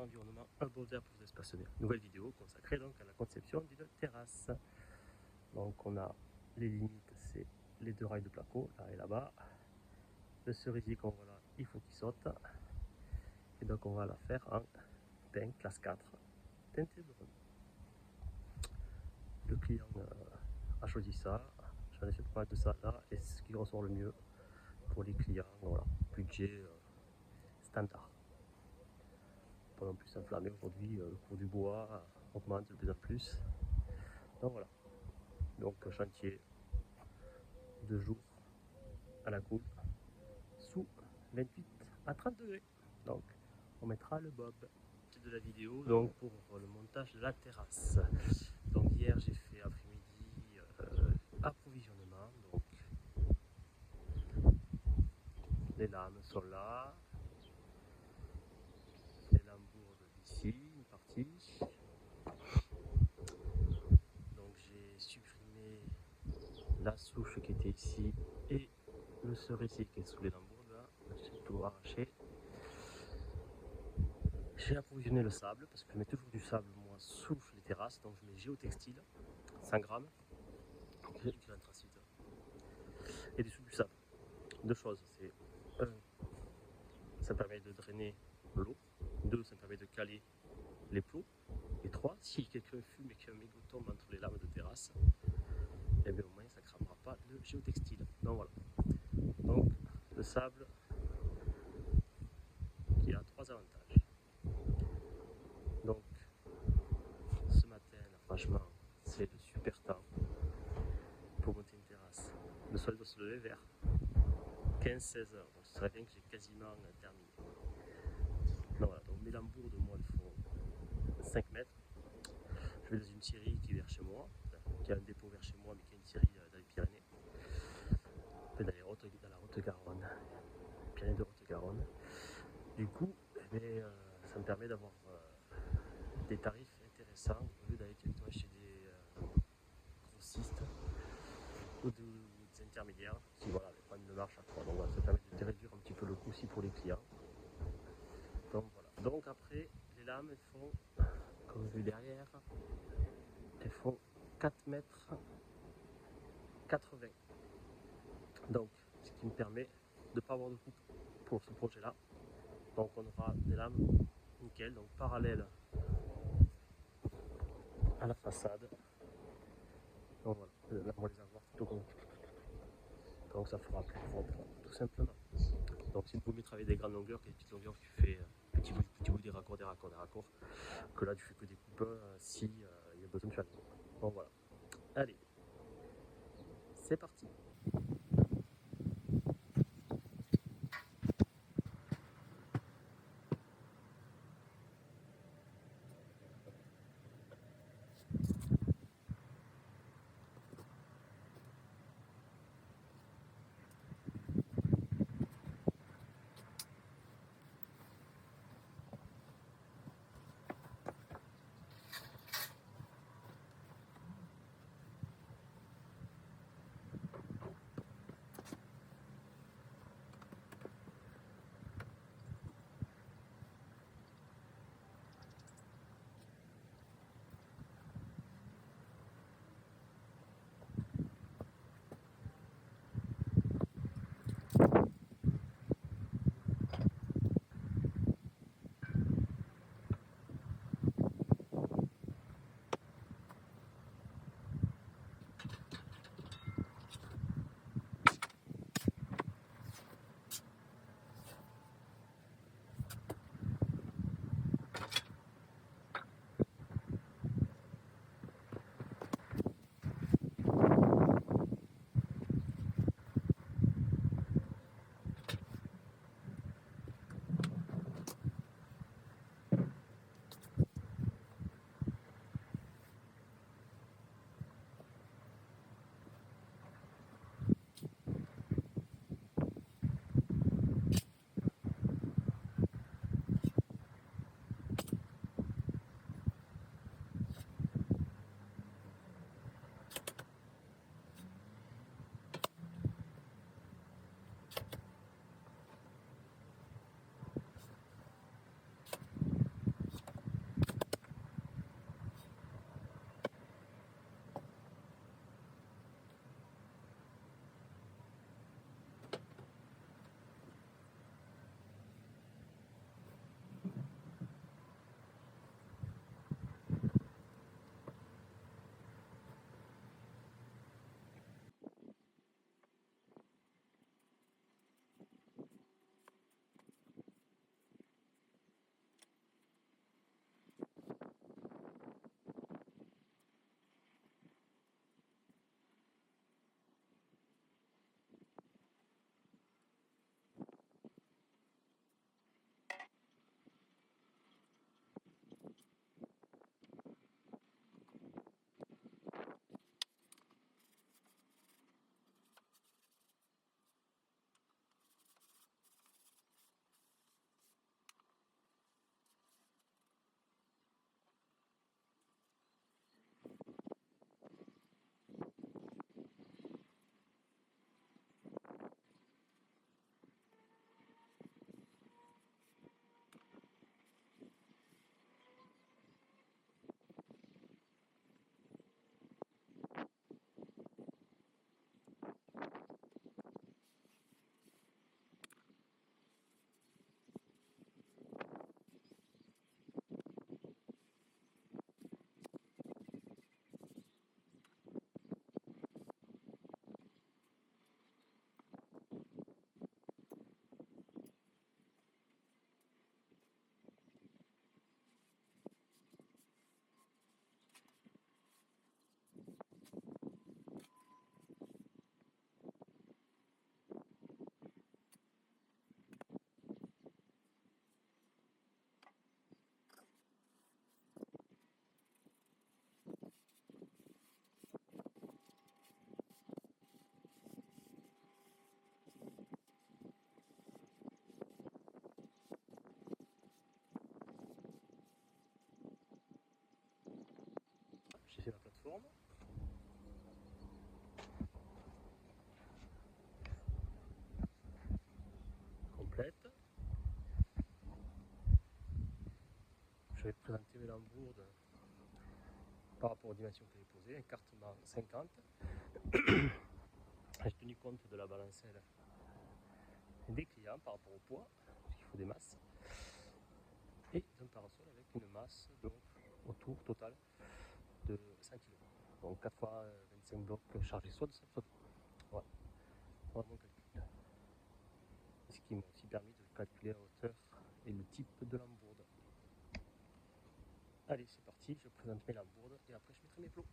environnement, un beau verre pour vos espaces verts. Nouvelle vidéo consacrée donc à la conception d'une terrasse. Donc on a les limites, c'est les 2 rails de placo, là et là-bas. Le cerisier qu'on voit là, il faut qu'il saute. Et donc on va la faire en pain classe 4, teinté brun. Le client a choisi ça, j'en ai fait pas mal de ça là, et c'est ce qui ressort le mieux pour les clients, voilà, budget standard. Pas non plus s'enflammer aujourd'hui, le cours du bois augmente de plus en plus. Donc voilà, donc chantier 2 jours à la cool, sous 28 à 30 degrés. Donc on mettra le bob de la vidéo donc pour le montage de la terrasse. Donc hier j'ai fait après-midi approvisionnement, donc les lames sont là, les lambourdes d'ici, une partie. Donc j'ai supprimé la souche qui était ici et le cerisier qui est sous les lambourdes là, j'ai tout arraché. J'ai approvisionné le sable parce que je mets toujours du sable moi sous les terrasses, donc je mets géotextile 100 grammes écrit anthracite et dessous du sable. 2 choses, c'est 1, ça permet de drainer l'eau, 2, ça permet de caler les plots, et 3, si quelqu'un fume et qu'un mégot tombe entre les lames de terrasse, et bien au moins ça ne cramera pas le géotextile. Donc voilà, donc le sable qui a 3 avantages. Donc ce matin là, franchement c'est le super temps pour monter une terrasse. Le soleil doit se lever vers 15-16 heures, donc ce serait bien que j'ai quasiment terminé. Donc voilà, donc mes lambourdes moi elles font 5 mètres. Je vais dans une scierie qui est vers chez moi, qui a un dépôt vers chez moi mais qui a une scierie dans les Pyrénées, dans la Haute-Garonne, Pyrénées de Haute-Garonne. Du coup ça me permet d'avoir des tarifs intéressants au lieu d'aller directement chez des grossistes ou des intermédiaires qui voilà, prennent le marche à fois. Donc voilà, ça permet de réduire un petit peu le coût aussi pour les clients. Donc voilà. Donc après, les lames elles font, comme vu derrière, elles font 4 mètres 80. Donc ce qui me permet de ne pas avoir de coupe pour ce projet là. Donc on aura des lames nickel, donc parallèles à la façade. Donc voilà, là on va les avoir tout comme donc ça fera plus propre, tout simplement. Donc c'est beaucoup mieux de travailler des grandes longueurs que des petites longueurs où tu fais petit bout, des raccords, que là tu fais que des coupes si il y a besoin de faire. Bon voilà. Allez, c'est parti. forme. Complète. Je vais présenter mes lambourdes par rapport aux dimensions que j'ai posées, écartement 50. J'ai tenu compte de la balancelle des clients par rapport au poids, puisqu'il faut des masses, et d'un parasol avec une masse donc autour total de 5 kg. Donc 4 fois 25 blocs chargés soit de ça, soit de ça. Voilà, voilà mon calcul. Ce qui m'a aussi permis de calculer la hauteur et le type de lambourde. Allez, c'est parti, je présente mes lambourdes et après je mettrai mes plots.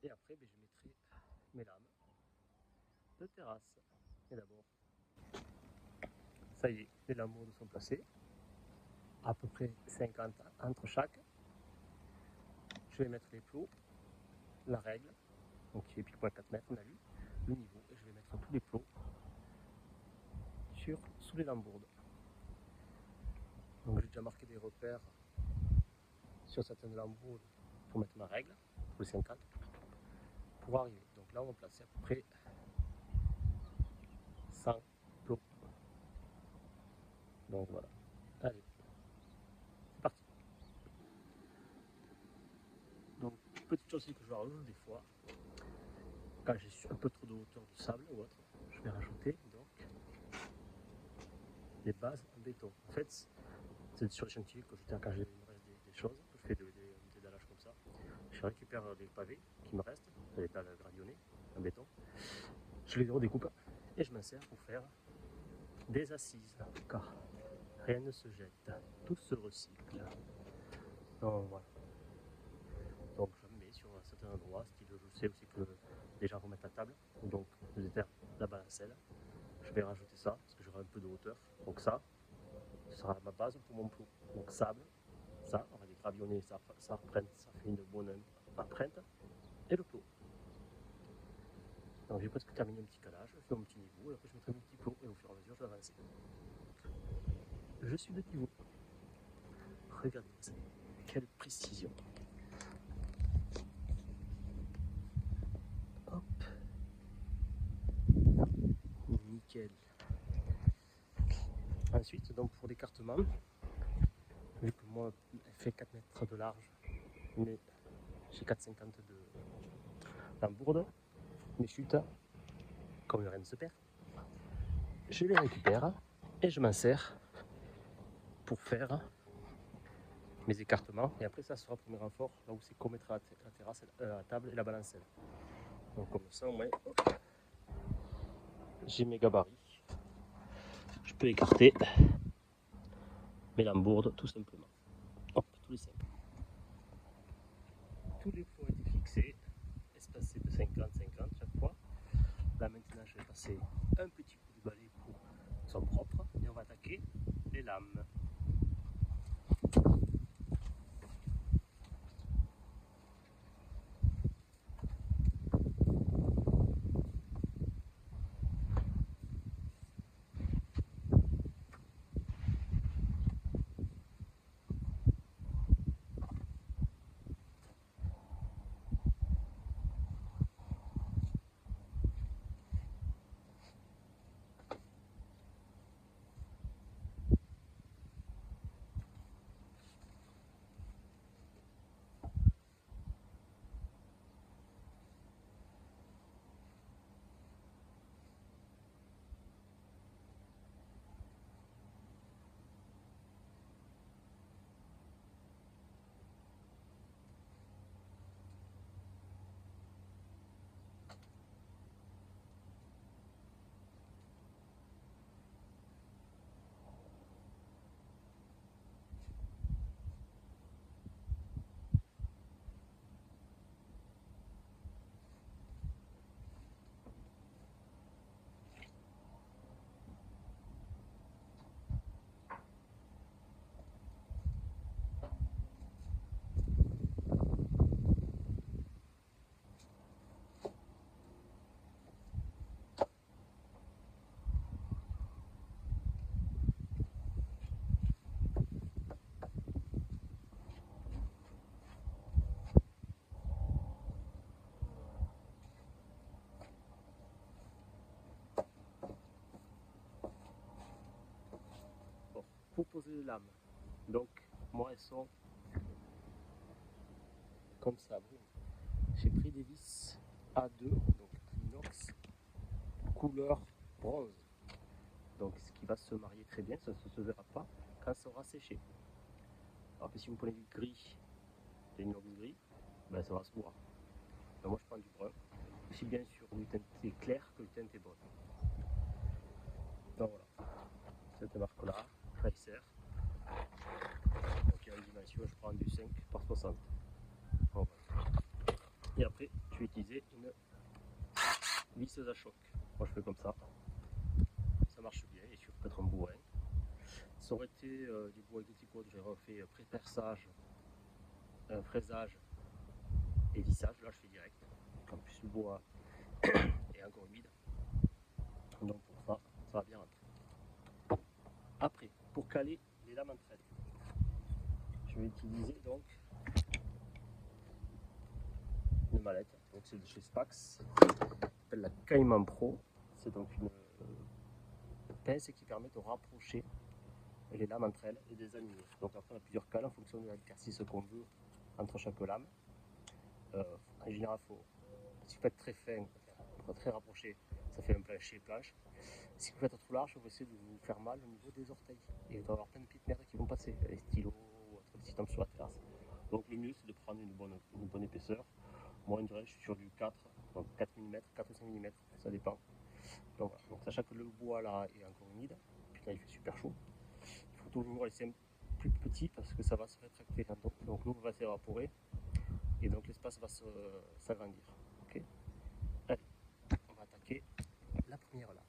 Et après, je mettrai mes lames de terrasse. Et d'abord, ça y est, les lamourdes sont placées, à peu près 50 entre chaque. Je vais mettre les plots, la règle, donc qui est pile poil 4 mètres, on a vu, le niveau, et je vais mettre tous les plots sous les lambourdes. Donc j'ai déjà marqué des repères sur certaines lambourdes pour mettre ma règle, pour les 50, pour arriver. Donc là on va placer à peu près 100 plots. Donc voilà, allez, c'est parti. Donc petite chose que je rajoute des fois, quand j'ai un peu trop de hauteur de sable ou autre, je vais rajouter donc des bases en béton. En fait, c'est sur les chantiers que quand il me reste des choses, que je fais des dallages comme ça. Je récupère les pavés qui me restent, les dalles gravillonnées en béton, je les redécoupe et je m'en sers pour faire des assises, car rien ne se jette, tout se recycle. Donc voilà. Donc je me mets sur un certain endroit, style je sais aussi que les gens remettent la table, donc je déterre la balancelle. Je vais rajouter ça, parce que j'aurai un peu de hauteur. Donc ça, ce sera ma base pour mon plot. Donc sable, ça, on va les gravillonner, ça fait une bonne empreinte. Et le plot. Donc j'ai presque terminé un petit calage, je fais mon petit niveau, et après je mettrai mon petit plot, et au fur et à mesure je vais avancer. Je suis de niveau. Regardez ça, quelle précision. Hop. Nickel. Ensuite, donc pour l'écartement, vu que moi elle fait 4 mètres de large, mais j'ai 4,50 de lambourde, mes chutes, comme rien ne se perd, je les récupère et je m'en sers pour faire mes écartements, et après ça sera pour mes renforts, là où c'est qu'on mettra la terrasse, la table et la balancelle. Donc comme ça au moins j'ai mes gabarits, je peux écarter mes lambourdes tout simplement. Hop, tous les 5. Tous les plots ont été fixés, espacés de 50-50 chaque fois. Là maintenant je vais passer un petit coup de balai pour qu'ils soient propres et on va attaquer les lames. Pour poser les lames, donc moi elles sont comme ça. J'ai pris des vis A2, donc inox, couleur bronze. Donc ce qui va se marier très bien, ça ne se verra pas quand ça aura séché. Alors que si vous prenez du gris, de l'inox gris, ben ça va se voir. Donc moi je prends du brun, aussi bien sûr du teinté clair que du teinté brun. Donc voilà, cette marque là, Tracer. Donc il y a une dimension, je prends du 5 par 60. Bon, voilà. Et après je vais Visseuse à choc. Moi je fais comme ça. Ça marche bien, et sûr peut-être un bourrin. Ça aurait été des bois avec des ticots, j'aurais fait pré-perçage, fraisage et vissage. Là je fais direct. En plus le bois est encore humide. Donc pour ça, ça va bien rentrer. Après, pour caler les lames entre elles, je vais utiliser donc une mallette. Donc c'est de chez Spax, qui s'appelle la Cayman Pro. C'est donc une pince qui permet de rapprocher les lames entre elles et de les aligner. Donc après on a plusieurs cales en fonction de l'exercice qu'on veut entre chaque lame. En général, si vous faites très fin, très rapproché, ça fait un plancher planche. Si vous faites trop large, vous essayez de vous faire mal au niveau des orteils. Et il va y avoir plein de petites merdes qui vont passer, les stylos ou autre qui tombent sur la terrasse. Donc le mieux c'est de prendre une bonne épaisseur. Moi, je suis sur du 4, donc 4 mm, 4 ou 5 mm, ça dépend. Donc, voilà. Donc sachant que le bois là est encore humide, puis là il fait super chaud, il faut toujours laisser un plus petit parce que ça va se rétracter. Donc l'eau va s'évaporer et donc l'espace va s'agrandir. Okay, allez, on va attaquer la première là.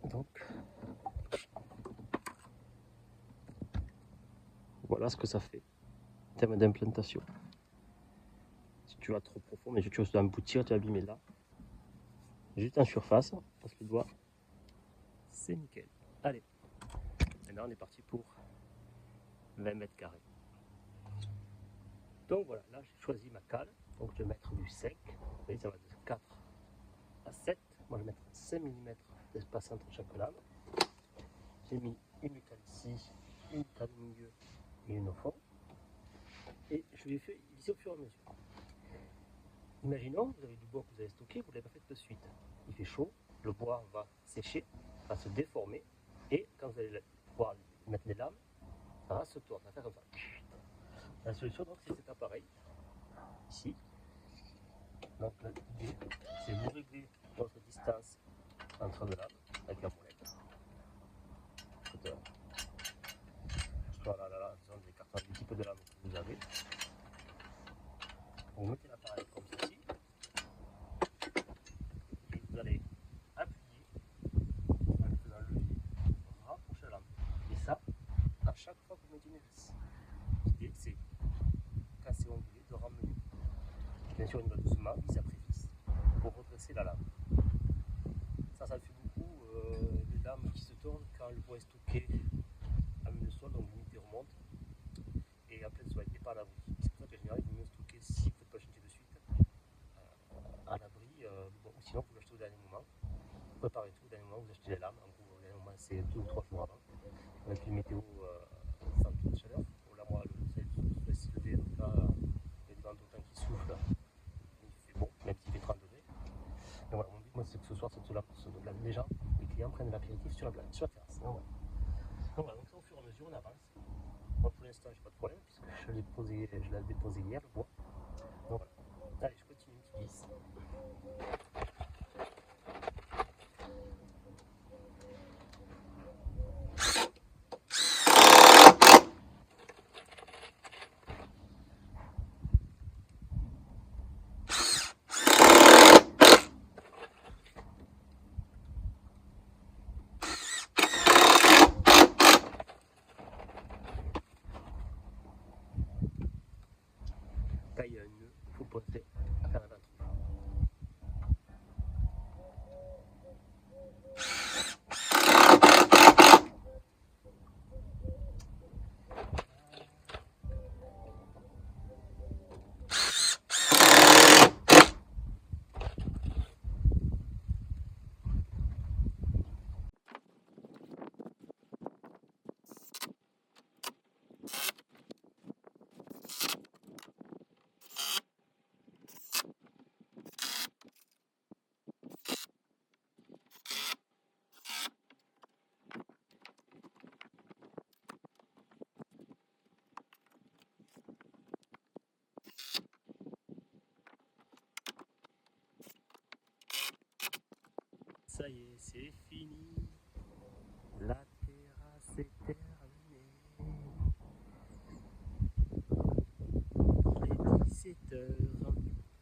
Donc voilà ce que ça fait en termes d'implantation. Si tu vas trop profond, mais si tu veux aboutir, tu vas abîmer là. Juste en surface, parce que le doigt, c'est nickel. Allez, maintenant on est parti pour 20 mètres carrés. Donc voilà, là j'ai choisi ma cale, donc je vais mettre du 5, vous voyez ça va de 4 à 7, moi je vais mettre 5 mm d'espace entre chaque lame. J'ai mis une cale ici, une cale au milieu et une au fond, et je vais visser au fur et à mesure. Imaginons, vous avez du bois que vous avez stocké, vous ne l'avez pas fait de suite. Il fait chaud, le bois va sécher, va se déformer, et quand vous allez pouvoir mettre les lames, ça va se tourner, ça va faire comme ça. La solution donc c'est cet appareil, ici. Donc l'idée c'est vous régler votre distance entre deux lames avec la molette. Voilà, là, disons des cartons du type de lame que vous avez. Vous mettez l'appareil comme ceci. Et vous allez appuyer en faisant levier pour rapprocher la lame. Et ça, à chaque fois que vous mettez une vis. L'idée c'est, quand c'est ondulé, de ramener. Bien sûr, une va doucement, vis après vis, pour redresser la lame. Ça le fait beaucoup, les lames qui se tournent quand le bois est stocké à même le sol, donc l'unité remonte et en pleine soleil et pas à l'abri. C'est pour ça qu'en général, il vaut mieux stocker, si vous ne faites pas changer de suite, à l'abri, bon, ou sinon vous l'achetez au dernier moment. Vous préparez tout, au dernier moment vous achetez les lames, en gros, au dernier moment c'est 2 ou 3 jours avant, avec une météo sans trop de chaleur. Bon, là, moi, le soleil se laisse se lever, donc là, il y a des vents d'autant qui soufflent, il fait bon, même s'il fait 30 degrés. Et voilà, mon but, moi, c'est que ce soir, c'est que les gens, les clients prennent l'apéritif sur la terrasse. Donc, voilà, donc au fur et à mesure, on avance. Moi, pour l'instant, j'ai pas de problème, puisque je l'ai déposé hier, le bois. Donc voilà. Allez, je continue une petite vis. Ça y est, c'est fini. La terrasse est terminée. Il est 17h.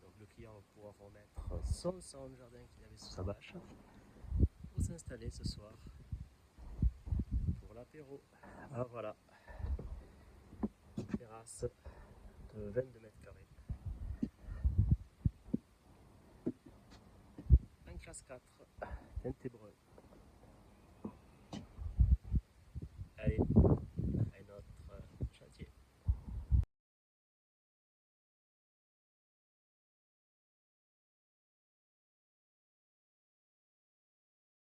Donc le client pourra remettre son sang de jardin qu'il avait sous sa bâche pour s'installer ce soir pour l'apéro. Ah voilà, terrasse de 22 mètres carrés. En classe 4, teintée brune.